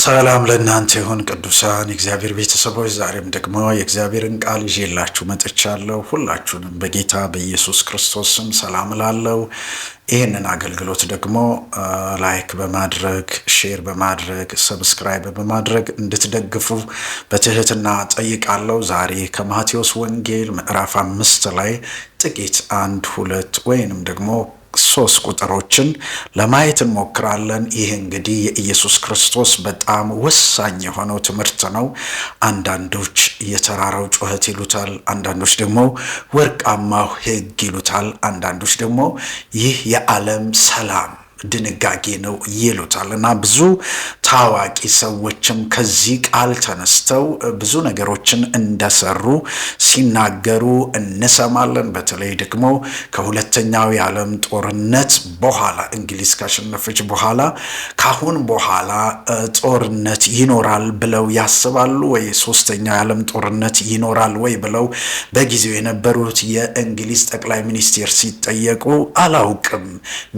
ሰላም ለእናንተ ይሁን ቅዱሳን እግዚአብሔር ቤተሰቦች፣ ዛሬም ደግሞ የእግዚአብሔርን ቃል ይዤላችሁ መጥቻለሁ። ሁላችሁንም በጌታ በኢየሱስ ክርስቶስ ስም ሰላም እላለሁ። ይህንን አገልግሎት ደግሞ ላይክ በማድረግ ሼር በማድረግ ሰብስክራይብ በማድረግ እንድትደግፉ በትህትና ጠይቃለሁ። ዛሬ ከማቴዎስ ወንጌል ምዕራፍ 5 ላይ ጥቂት 1 2 ወይንም ደግሞ 3 ቁጥሮችን ለማየት እንሞክራለን። ይህ እንግዲህ የኢየሱስ ክርስቶስ በጣም ወሳኝ የሆነው ትምህርት ነው። አንዳንዶች የተራራው ጩኸት ይሉታል፣ አንዳንዶች ደግሞ ወርቃማው ሕግ ይሉታል፣ አንዳንዶች ደግሞ ይህ የዓለም ሰላም ድንጋጌ ነው ይሉታል። እና ብዙ ታዋቂ ሰዎችም ከዚህ ቃል ተነስተው ብዙ ነገሮችን እንደሰሩ ሲናገሩ እንሰማለን። በተለይ ደግሞ ከሁለተኛው የዓለም ጦርነት በኋላ እንግሊዝ ካሸነፈች በኋላ ካሁን በኋላ ጦርነት ይኖራል ብለው ያስባሉ ወይ? ሶስተኛው የዓለም ጦርነት ይኖራል ወይ ብለው በጊዜው የነበሩት የእንግሊዝ ጠቅላይ ሚኒስቴር ሲጠየቁ አላውቅም።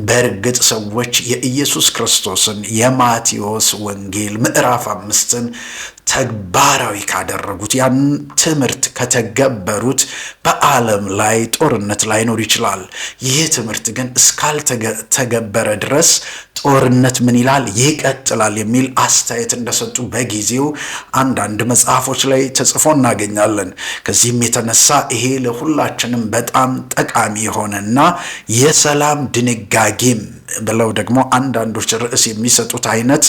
በእርግጥ ሰዎች የኢየሱስ ክርስቶስን የማቴዎስ ወንጌል ምዕራፍ 5ን ተግባራዊ ካደረጉት ያን ትምህርት ከተገበሩት በዓለም ላይ ጦርነት ላይኖር ይችላል። ይህ ትምህርት ግን እስካልተገበረ ድረስ ጦርነት ምን ይላል? ይቀጥላል የሚል አስተያየት እንደሰጡ በጊዜው አንዳንድ መጽሐፎች ላይ ተጽፎ እናገኛለን። ከዚህም የተነሳ ይሄ ለሁላችንም በጣም ጠቃሚ የሆነና የሰላም ድንጋጌም ብለው ደግሞ አንዳንዶች ርዕስ የሚሰጡት አይነት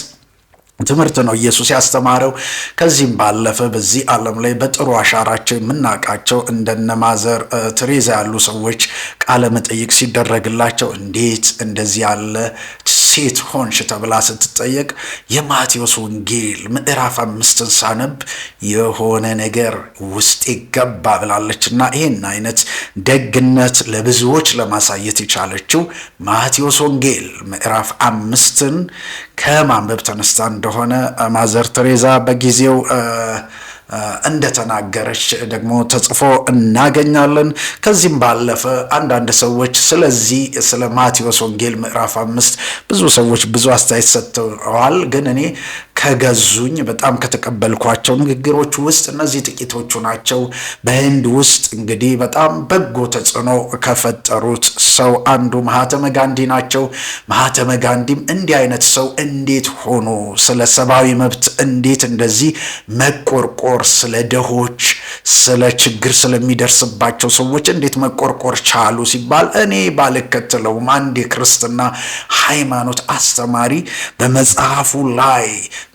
ትምህርት ነው ኢየሱስ ያስተማረው። ከዚህም ባለፈ በዚህ ዓለም ላይ በጥሩ አሻራቸው የምናውቃቸው እንደነ ማዘር ቴሬዛ ያሉ ሰዎች ቃለ መጠይቅ ሲደረግላቸው እንዴት እንደዚህ ያለ ሴት ሆንሽ ተብላ ስትጠየቅ የማቴዎስ ወንጌል ምዕራፍ 5ን ሳነብ የሆነ ነገር ውስጥ ይገባ ብላለች። እና ይህን አይነት ደግነት ለብዙዎች ለማሳየት የቻለችው ማቴዎስ ወንጌል ምዕራፍ 5ን ከማንበብ ተነስታ እንደሆነ ማዘር ቴሬዛ በጊዜው እንደተናገረች ደግሞ ተጽፎ እናገኛለን። ከዚህም ባለፈ አንዳንድ ሰዎች ስለዚህ ስለ ማቴዎስ ወንጌል ምዕራፍ 5 ብዙ ሰዎች ብዙ አስተያየት ሰጥተዋል። ግን እኔ ከገዙኝ በጣም ከተቀበልኳቸው ንግግሮች ውስጥ እነዚህ ጥቂቶቹ ናቸው። በህንድ ውስጥ እንግዲህ በጣም በጎ ተጽዕኖ ከፈጠሩት ሰው አንዱ ማህተመ ጋንዲ ናቸው። ማህተመ ጋንዲም እንዲህ አይነት ሰው እንዴት ሆኖ ስለ ሰብአዊ መብት እንዴት እንደዚህ መቆርቆር፣ ስለ ደሆች፣ ስለ ችግር ስለሚደርስባቸው ሰዎች እንዴት መቆርቆር ቻሉ ሲባል እኔ ባልከተለውም አንድ የክርስትና ሃይማኖት አስተማሪ በመጽሐፉ ላይ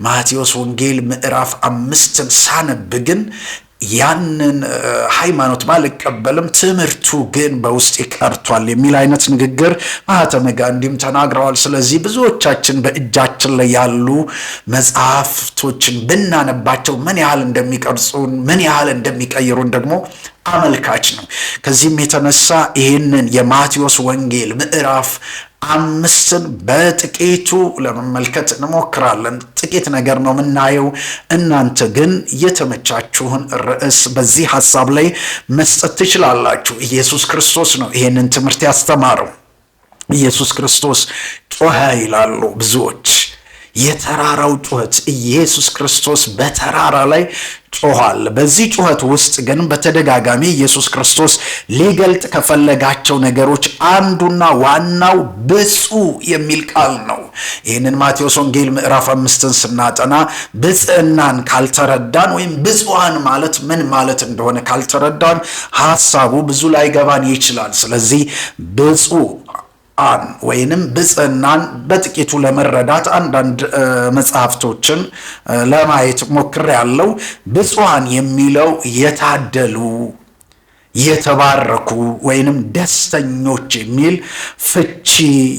ማቴዎስ ወንጌል ምዕራፍ 5ን ሳነብ ግን ያንን ሃይማኖት ባልቀበልም ትምህርቱ ግን በውስጥ ይቀርቷል የሚል አይነት ንግግር ማህተመ ጋንዲም ተናግረዋል። ስለዚህ ብዙዎቻችን በእጃችን ላይ ያሉ መጽሐፍቶችን ብናነባቸው ምን ያህል እንደሚቀርጹን ምን ያህል እንደሚቀይሩን ደግሞ አመልካች ነው። ከዚህም የተነሳ ይህንን የማቴዎስ ወንጌል ምዕራፍ 5ን በጥቂቱ ለመመልከት እንሞክራለን። ጥቂት ነገር ነው የምናየው። እናንተ ግን የተመቻችሁን ርዕስ በዚህ ሐሳብ ላይ መስጠት ትችላላችሁ። ኢየሱስ ክርስቶስ ነው ይሄንን ትምህርት ያስተማረው። ኢየሱስ ክርስቶስ ጮኸ ይላሉ ብዙዎች። የተራራው ጩኸት ኢየሱስ ክርስቶስ በተራራ ላይ ጮኋል። በዚህ ጩኸት ውስጥ ግን በተደጋጋሚ ኢየሱስ ክርስቶስ ሊገልጥ ከፈለጋቸው ነገሮች አንዱና ዋናው ብፁዕ የሚል ቃል ነው። ይህንን ማቴዎስ ወንጌል ምዕራፍ 5ን ስናጠና ብፅዕናን ካልተረዳን ወይም ብፁዓን ማለት ምን ማለት እንደሆነ ካልተረዳን ሐሳቡ ብዙ ላይገባን ይችላል። ስለዚህ ብፁዕ ወይንም ብፅዕናን በጥቂቱ ለመረዳት አንዳንድ መጽሐፍቶችን ለማየት ሞክሬያለሁ። ብፁዓን የሚለው የታደሉ፣ የተባረኩ ወይንም ደስተኞች የሚል ፍቺ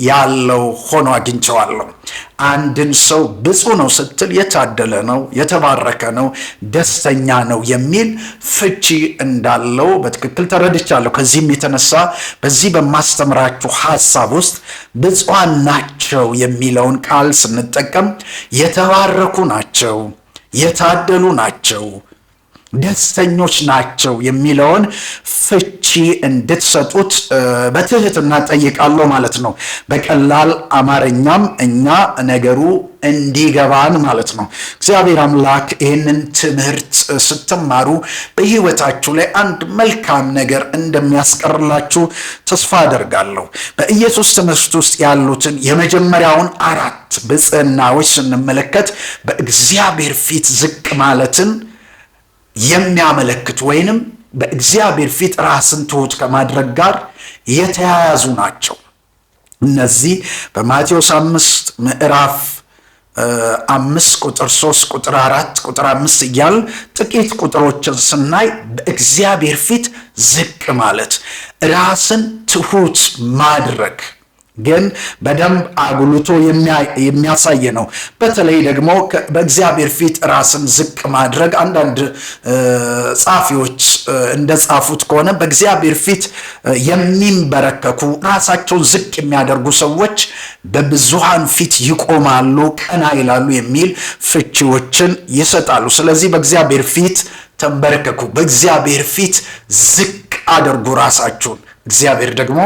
ያለው ሆኖ አግኝቼዋለሁ። አንድን ሰው ብፁዕ ነው ስትል የታደለ ነው፣ የተባረከ ነው፣ ደስተኛ ነው የሚል ፍቺ እንዳለው በትክክል ተረድቻለሁ። ከዚህም የተነሳ በዚህ በማስተምራችሁ ሐሳብ ውስጥ ብፁዓን ናቸው የሚለውን ቃል ስንጠቀም የተባረኩ ናቸው፣ የታደሉ ናቸው፣ ደስተኞች ናቸው የሚለውን ፍቺ እንድትሰጡት በትህትና ጠይቃለሁ ማለት ነው። በቀላል አማርኛም እኛ ነገሩ እንዲገባን ማለት ነው። እግዚአብሔር አምላክ ይህንን ትምህርት ስትማሩ በሕይወታችሁ ላይ አንድ መልካም ነገር እንደሚያስቀርላችሁ ተስፋ አደርጋለሁ። በኢየሱስ ትምህርት ውስጥ ያሉትን የመጀመሪያውን 4 ብፅዕናዎች ስንመለከት በእግዚአብሔር ፊት ዝቅ ማለትን የሚያመለክት ወይንም በእግዚአብሔር ፊት ራስን ትሑት ከማድረግ ጋር የተያያዙ ናቸው። እነዚህ በማቴዎስ 5 ምዕራፍ 5 ቁጥር 3 ቁጥር 4 ቁጥር 5 እያል ጥቂት ቁጥሮችን ስናይ በእግዚአብሔር ፊት ዝቅ ማለት ራስን ትሑት ማድረግ ግን በደንብ አጉልቶ የሚያሳይ ነው። በተለይ ደግሞ በእግዚአብሔር ፊት ራስን ዝቅ ማድረግ አንዳንድ ጻፊዎች እንደጻፉት ከሆነ በእግዚአብሔር ፊት የሚንበረከኩ ራሳቸውን ዝቅ የሚያደርጉ ሰዎች በብዙሃን ፊት ይቆማሉ፣ ቀና ይላሉ የሚል ፍቺዎችን ይሰጣሉ። ስለዚህ በእግዚአብሔር ፊት ተንበረከኩ፣ በእግዚአብሔር ፊት ዝቅ አድርጉ ራሳችሁን። እግዚአብሔር ደግሞ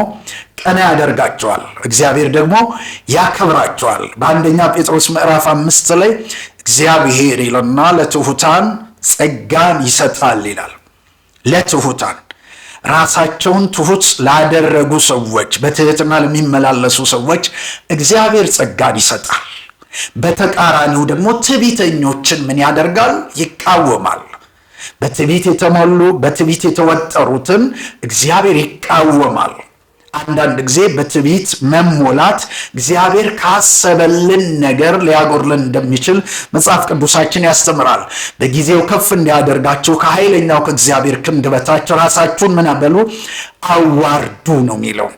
ቀና ያደርጋቸዋል። እግዚአብሔር ደግሞ ያከብራቸዋል። በአንደኛ ጴጥሮስ ምዕራፍ 5 ላይ እግዚአብሔር ይለና ለትሑታን ጸጋን ይሰጣል ይላል። ለትሑታን ራሳቸውን ትሑት ላደረጉ ሰዎች፣ በትህትና ለሚመላለሱ ሰዎች እግዚአብሔር ጸጋን ይሰጣል። በተቃራኒው ደግሞ ትዕቢተኞችን ምን ያደርጋል? ይቃወማል። በትዕቢት የተሞሉ በትዕቢት የተወጠሩትን እግዚአብሔር ይቃወማል። አንዳንድ ጊዜ በትዕቢት መሞላት እግዚአብሔር ካሰበልን ነገር ሊያጎርልን እንደሚችል መጽሐፍ ቅዱሳችን ያስተምራል። በጊዜው ከፍ እንዲያደርጋችሁ ከኃይለኛው ከእግዚአብሔር ክንድ በታች ራሳችሁን ምን በሉ? አዋርዱ ነው የሚለው።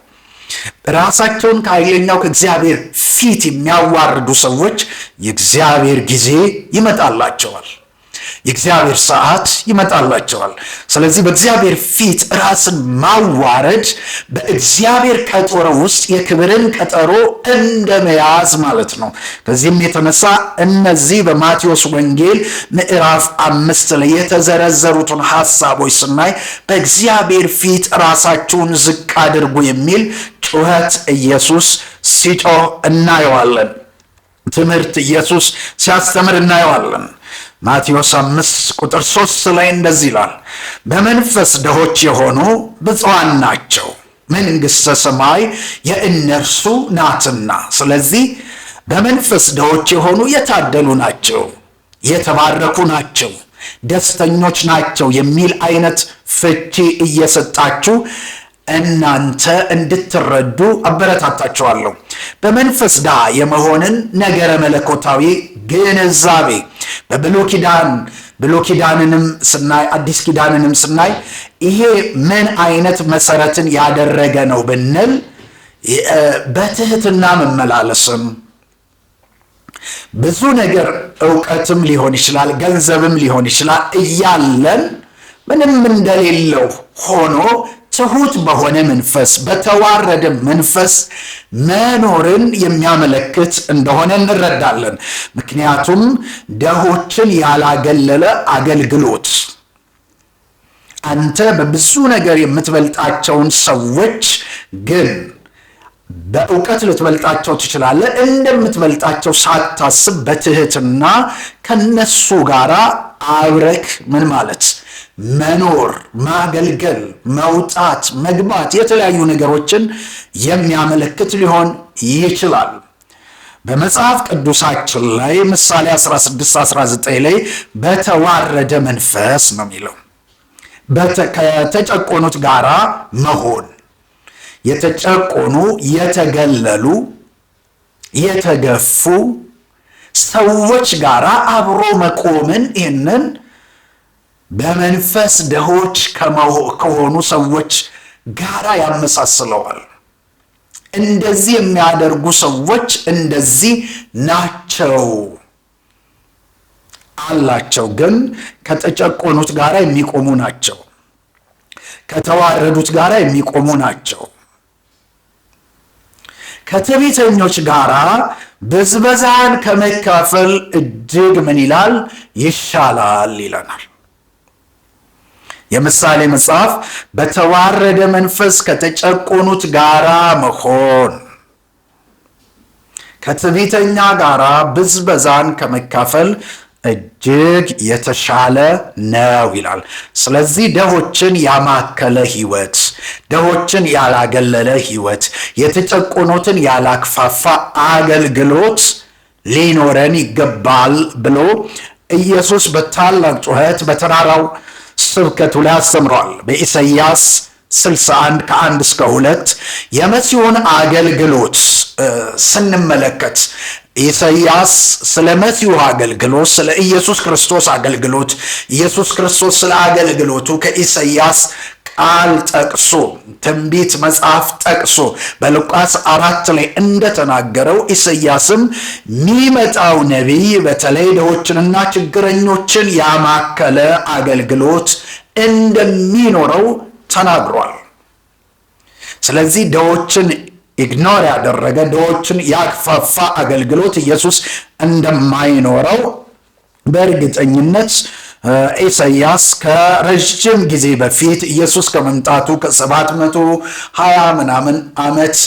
ራሳቸውን ከኃይለኛው ከእግዚአብሔር ፊት የሚያዋርዱ ሰዎች የእግዚአብሔር ጊዜ ይመጣላቸዋል። የእግዚአብሔር ሰዓት ይመጣላቸዋል። ስለዚህ በእግዚአብሔር ፊት ራስን ማዋረድ በእግዚአብሔር ቀጠሮ ውስጥ የክብርን ቀጠሮ እንደመያዝ ማለት ነው። ከዚህም የተነሳ እነዚህ በማቴዎስ ወንጌል ምዕራፍ 5 ላይ የተዘረዘሩትን ሐሳቦች ስናይ በእግዚአብሔር ፊት ራሳችሁን ዝቅ አድርጉ የሚል ጩኸት ኢየሱስ ሲጮህ እናየዋለን። ትምህርት ኢየሱስ ሲያስተምር እናየዋለን። ማቴዎስ 5 ቁጥር 3 ላይ እንደዚህ ይላል፣ በመንፈስ ድሆች የሆኑ ብፁዓን ናቸው፣ መንግሥተ ሰማይ የእነርሱ ናትና። ስለዚህ በመንፈስ ድሆች የሆኑ የታደሉ ናቸው፣ የተባረኩ ናቸው፣ ደስተኞች ናቸው የሚል አይነት ፍቺ እየሰጣችሁ እናንተ እንድትረዱ አበረታታችኋለሁ። በመንፈስ ድሃ የመሆንን ነገረ መለኮታዊ ግንዛቤ በብሉይ ኪዳንንም ስናይ አዲስ ኪዳንንም ስናይ ይሄ ምን አይነት መሰረትን ያደረገ ነው ብንል በትህትና መመላለስም ብዙ ነገር ዕውቀትም ሊሆን ይችላል፣ ገንዘብም ሊሆን ይችላል እያለን ምንም እንደሌለው ሆኖ ትሑት በሆነ መንፈስ በተዋረደ መንፈስ መኖርን የሚያመለክት እንደሆነ እንረዳለን። ምክንያቱም ድሆችን ያላገለለ አገልግሎት አንተ በብዙ ነገር የምትበልጣቸውን ሰዎች ግን በእውቀት ልትበልጣቸው ትችላለህ። እንደምትበልጣቸው ሳታስብ በትህትና ከነሱ ጋር አብረክ ምን ማለት መኖር፣ ማገልገል፣ መውጣት፣ መግባት የተለያዩ ነገሮችን የሚያመለክት ሊሆን ይችላል። በመጽሐፍ ቅዱሳችን ላይ ምሳሌ 16:19 ላይ በተዋረደ መንፈስ ነው የሚለው። ከተጨቆኑት ጋራ መሆን፣ የተጨቆኑ የተገለሉ የተገፉ ሰዎች ጋራ አብሮ መቆምን ይህንን በመንፈስ ድሆች ከሆኑ ሰዎች ጋራ ያመሳስለዋል። እንደዚህ የሚያደርጉ ሰዎች እንደዚህ ናቸው አላቸው፣ ግን ከተጨቆኑት ጋራ የሚቆሙ ናቸው፣ ከተዋረዱት ጋራ የሚቆሙ ናቸው። ከትዕቢተኞች ጋራ ብዝበዛን ከመካፈል እጅግ ምን ይላል? ይሻላል ይለናል። የምሳሌ መጽሐፍ በተዋረደ መንፈስ ከተጨቆኑት ጋራ መሆን ከትዕቢተኛ ጋራ ብዝበዛን ከመካፈል እጅግ የተሻለ ነው ይላል። ስለዚህ ድሆችን ያማከለ ሕይወት፣ ድሆችን ያላገለለ ሕይወት፣ የተጨቆኑትን ያላክፋፋ አገልግሎት ሊኖረን ይገባል ብሎ ኢየሱስ በታላቅ ጩኸት በተራራው ስብከቱ ላይ አስተምሯል። በኢሳይያስ 61 ከ1 እስከ 2 የመሲሁን አገልግሎት ስንመለከት ኢሳይያስ ስለ መሲሁ አገልግሎት፣ ስለ ኢየሱስ ክርስቶስ አገልግሎት፣ ኢየሱስ ክርስቶስ ስለ አገልግሎቱ ከኢሳይያስ ቃል ጠቅሶ ትንቢት መጽሐፍ ጠቅሶ በሉቃስ 4 ላይ እንደተናገረው ኢሳይያስም የሚመጣው ነቢይ በተለይ ድሆችንና ችግረኞችን ያማከለ አገልግሎት እንደሚኖረው ተናግሯል። ስለዚህ ድሆችን ኢግኖር ያደረገ ድሆችን ያክፋፋ አገልግሎት ኢየሱስ እንደማይኖረው በእርግጠኝነት ኢሳይያስ ከረጅም ጊዜ በፊት ኢየሱስ ከመምጣቱ ከ720 ምናምን ዓመት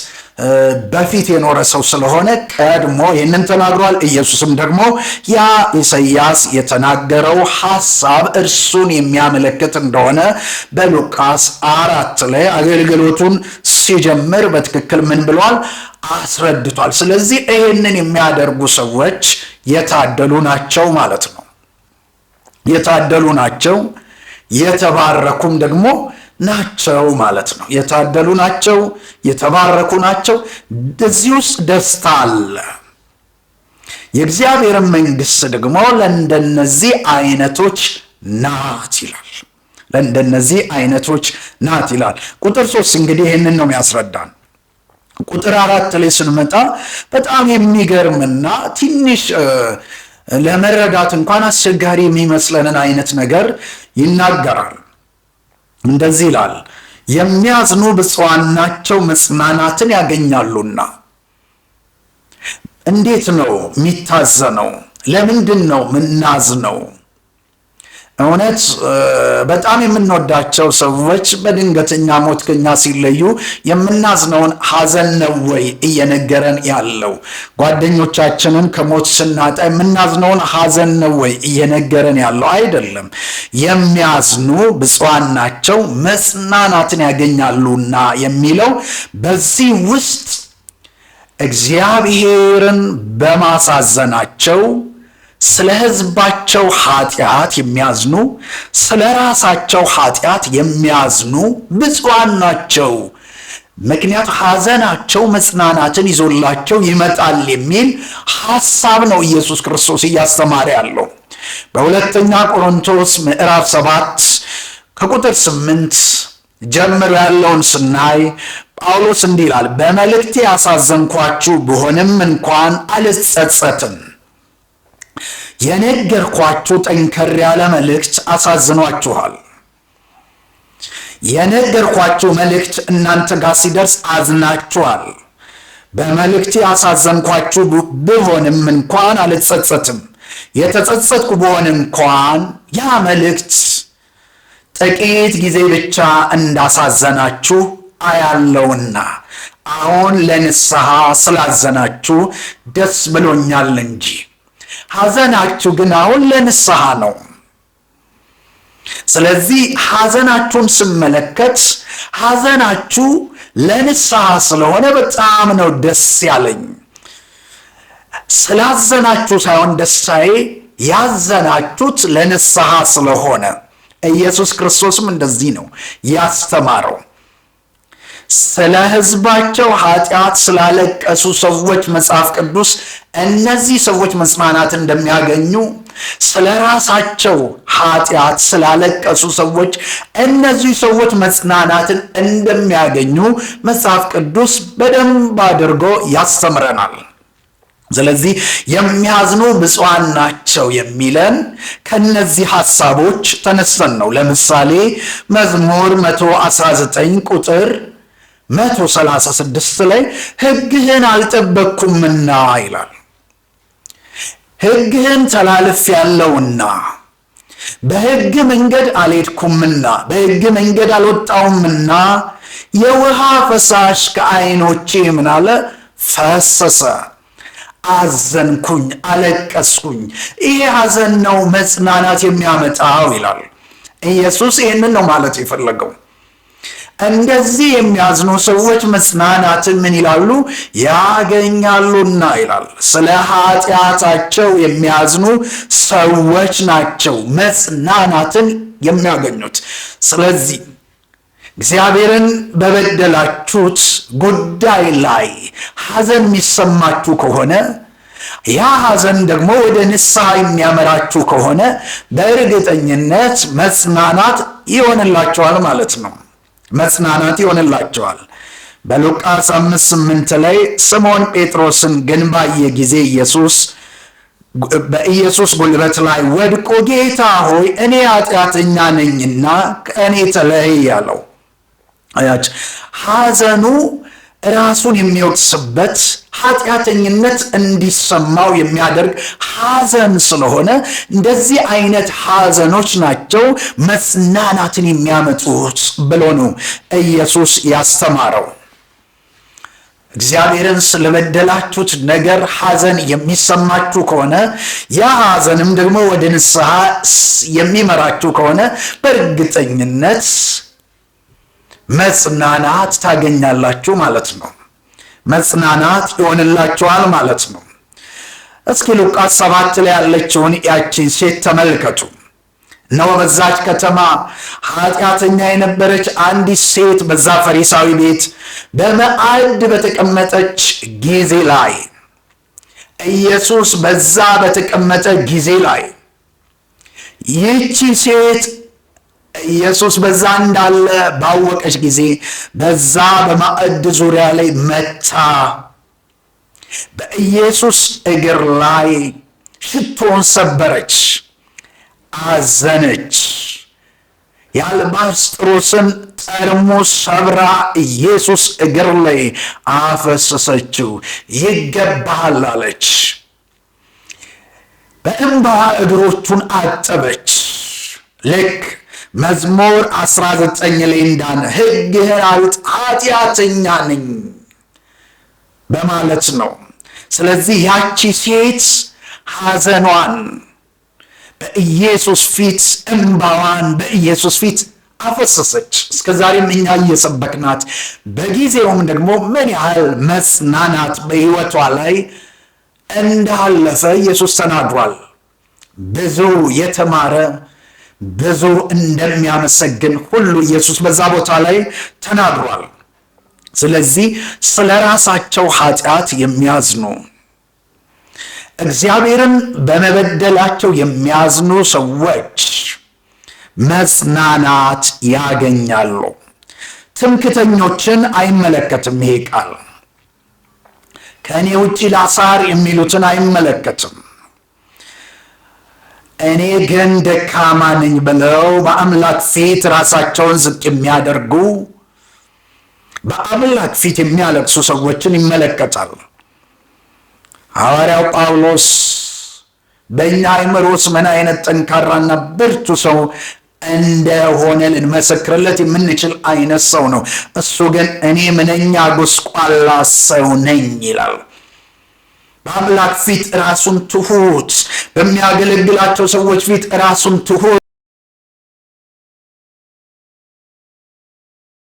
በፊት የኖረ ሰው ስለሆነ ቀድሞ ይህንን ተናግሯል። ኢየሱስም ደግሞ ያ ኢሳይያስ የተናገረው ሐሳብ እርሱን የሚያመለክት እንደሆነ በሉቃስ 4 ላይ አገልግሎቱን ሲጀምር በትክክል ምን ብሏል? አስረድቷል። ስለዚህ ይህንን የሚያደርጉ ሰዎች የታደሉ ናቸው ማለት ነው። የታደሉ ናቸው፣ የተባረኩም ደግሞ ናቸው ማለት ነው። የታደሉ ናቸው፣ የተባረኩ ናቸው። እዚህ ውስጥ ደስታ አለ። የእግዚአብሔር መንግሥት ደግሞ ለእንደነዚህ አይነቶች ናት ይላል። ለእንደነዚህ አይነቶች ናት ይላል። ቁጥር 3 እንግዲህ ይህንን ነው የሚያስረዳን። ቁጥር 4 ላይ ስንመጣ በጣም የሚገርምና ትንሽ ለመረዳት እንኳን አስቸጋሪ የሚመስለንን አይነት ነገር ይናገራል። እንደዚህ ይላል፣ የሚያዝኑ ብፁዓን ናቸው መጽናናትን ያገኛሉና። እንዴት ነው የሚታዘነው? ለምንድን ነው ምናዝነው? እውነት በጣም የምንወዳቸው ሰዎች በድንገተኛ ሞት ከኛ ሲለዩ የምናዝነውን ሐዘን ነው ወይ እየነገረን ያለው? ጓደኞቻችንን ከሞት ስናጣ የምናዝነውን ሐዘን ነው ወይ እየነገረን ያለው? አይደለም። የሚያዝኑ ብፁዓን ናቸው መጽናናትን ያገኛሉና የሚለው በዚህ ውስጥ እግዚአብሔርን በማሳዘናቸው ስለ ሕዝባቸው ኃጢአት የሚያዝኑ፣ ስለ ራሳቸው ኃጢአት የሚያዝኑ ብፁዓን ናቸው። ምክንያት ሐዘናቸው መጽናናትን ይዞላቸው ይመጣል የሚል ሐሳብ ነው ኢየሱስ ክርስቶስ እያስተማረ ያለው። በሁለተኛ ቆሮንቶስ ምዕራፍ 7 ከቁጥር 8 ጀምሮ ያለውን ስናይ ጳውሎስ እንዲህ ይላል፣ በመልእክቴ ያሳዘንኳችሁ ብሆንም እንኳን አልጸጸትም። የነገርኳችሁ ጠንከር ያለ መልእክት አሳዝኗችኋል። የነገርኳችሁ መልእክት እናንተ ጋር ሲደርስ አዝናችኋል። በመልእክቴ ያሳዘንኳችሁ ብሆንም እንኳን አልጸጸትም። የተጸጸትኩ ብሆን እንኳን ያ መልእክት ጥቂት ጊዜ ብቻ እንዳሳዘናችሁ አያለውና አሁን ለንስሐ ስላዘናችሁ ደስ ብሎኛል እንጂ ሐዘናችሁ ግን አሁን ለንስሐ ነው። ስለዚህ ሐዘናችሁን ስመለከት ሐዘናችሁ ለንስሐ ስለሆነ በጣም ነው ደስ ያለኝ። ስላዘናችሁ ሳይሆን ደስታዬ ያዘናችሁት ለንስሐ ስለሆነ። ኢየሱስ ክርስቶስም እንደዚህ ነው ያስተማረው። ስለ ሕዝባቸው ኃጢአት ስላለቀሱ ሰዎች መጽሐፍ ቅዱስ እነዚህ ሰዎች መጽናናት እንደሚያገኙ፣ ስለ ራሳቸው ኃጢአት ስላለቀሱ ሰዎች እነዚህ ሰዎች መጽናናትን እንደሚያገኙ መጽሐፍ ቅዱስ በደንብ አድርጎ ያስተምረናል። ስለዚህ የሚያዝኑ ብፁዓን ናቸው የሚለን ከነዚህ ሐሳቦች ተነስተን ነው። ለምሳሌ መዝሙር 119 ቁጥር 136 ላይ ሕግህን አልጠበቅኩምና ይላል። ሕግህን ተላልፍ ያለውና በሕግ መንገድ አልሄድኩምና በሕግ መንገድ አልወጣሁምና የውሃ ፈሳሽ ከዓይኖቼ ምን አለ ፈሰሰ። አዘንኩኝ፣ አለቀስኩኝ። ይሄ ሐዘን ነው መጽናናት የሚያመጣው ይላል ኢየሱስ። ይህንን ነው ማለት የፈለገው። እንደዚህ የሚያዝኑ ሰዎች መጽናናትን ምን ይላሉ? ያገኛሉና ይላል። ስለ ኃጢአታቸው የሚያዝኑ ሰዎች ናቸው መጽናናትን የሚያገኙት። ስለዚህ እግዚአብሔርን በበደላችሁት ጉዳይ ላይ ሐዘን የሚሰማችሁ ከሆነ ያ ሐዘን ደግሞ ወደ ንስሐ የሚያመራችሁ ከሆነ በእርግጠኝነት መጽናናት ይሆንላችኋል ማለት ነው። መጽናናት ይሆንላቸዋል። በሉቃስ 5:8 ላይ ስምዖን ጴጥሮስን ግን ባየ ጊዜ በኢየሱስ ጉልበት ላይ ወድቆ ጌታ ሆይ እኔ ኃጢአተኛ ነኝና ከእኔ ተለይ ያለው። አያችሁ፣ ሐዘኑ ራሱን የሚወቅስበት ኃጢአተኝነት እንዲሰማው የሚያደርግ ሐዘን ስለሆነ እንደዚህ አይነት ሐዘኖች ናቸው መጽናናትን የሚያመጡት ብሎ ነው ኢየሱስ ያስተማረው። እግዚአብሔርን ስለበደላችሁት ነገር ሐዘን የሚሰማችሁ ከሆነ ያ ሐዘንም ደግሞ ወደ ንስሐ የሚመራችሁ ከሆነ በእርግጠኝነት መጽናናት ታገኛላችሁ ማለት ነው። መጽናናት ይሆንላችኋል ማለት ነው። እስኪ ሉቃስ 7 ላይ ያለችውን ያቺን ሴት ተመልከቱ። እነሆ በዛች ከተማ ኃጢአተኛ የነበረች አንዲት ሴት በዛ ፈሪሳዊ ቤት በማዕድ በተቀመጠች ጊዜ ላይ ኢየሱስ በዛ በተቀመጠ ጊዜ ላይ ይህቺ ሴት ኢየሱስ በዛ እንዳለ ባወቀች ጊዜ በዛ በማዕድ ዙሪያ ላይ መታ በኢየሱስ እግር ላይ ሽቶን ሰበረች፣ አዘነች። የአልባስጥሮስን ጠርሙስ ሰብራ ኢየሱስ እግር ላይ አፈሰሰችው። ይገባሃል አለች። በእንባዋ እግሮቹን አጠበች። ልክ መዝሙር 19 ላይ እንዳለ ሕግህን ኃጢአተኛ ነኝ በማለት ነው። ስለዚህ ያቺ ሴት ሐዘኗን በኢየሱስ ፊት እንባዋን በኢየሱስ ፊት አፈሰሰች። እስከዛሬም እኛ እየሰበክናት በጊዜውም ደግሞ ምን ያህል መጽናናት በሕይወቷ ላይ እንዳለፈ ኢየሱስ ተናግሯል። ብዙ የተማረ ብዙ እንደሚያመሰግን ሁሉ ኢየሱስ በዛ ቦታ ላይ ተናግሯል። ስለዚህ ስለ ራሳቸው ኃጢአት የሚያዝኑ እግዚአብሔርን በመበደላቸው የሚያዝኑ ሰዎች መጽናናት ያገኛሉ። ትምክተኞችን አይመለከትም ይሄ ቃል። ከእኔ ውጭ ላሳር የሚሉትን አይመለከትም። እኔ ግን ደካማ ነኝ ብለው በአምላክ ፊት ራሳቸውን ዝቅ የሚያደርጉ በአምላክ ፊት የሚያለቅሱ ሰዎችን ይመለከታል። ሐዋርያው ጳውሎስ በእኛ አእምሮስ ምን አይነት ጠንካራና ብርቱ ሰው እንደሆነ ልንመሰክርለት የምንችል አይነት ሰው ነው። እሱ ግን እኔ ምንኛ ጎስቋላ ሰው ነኝ ይላል። በአምላክ ፊት ራሱን ትሑት፣ በሚያገለግላቸው ሰዎች ፊት ራሱን ትሑት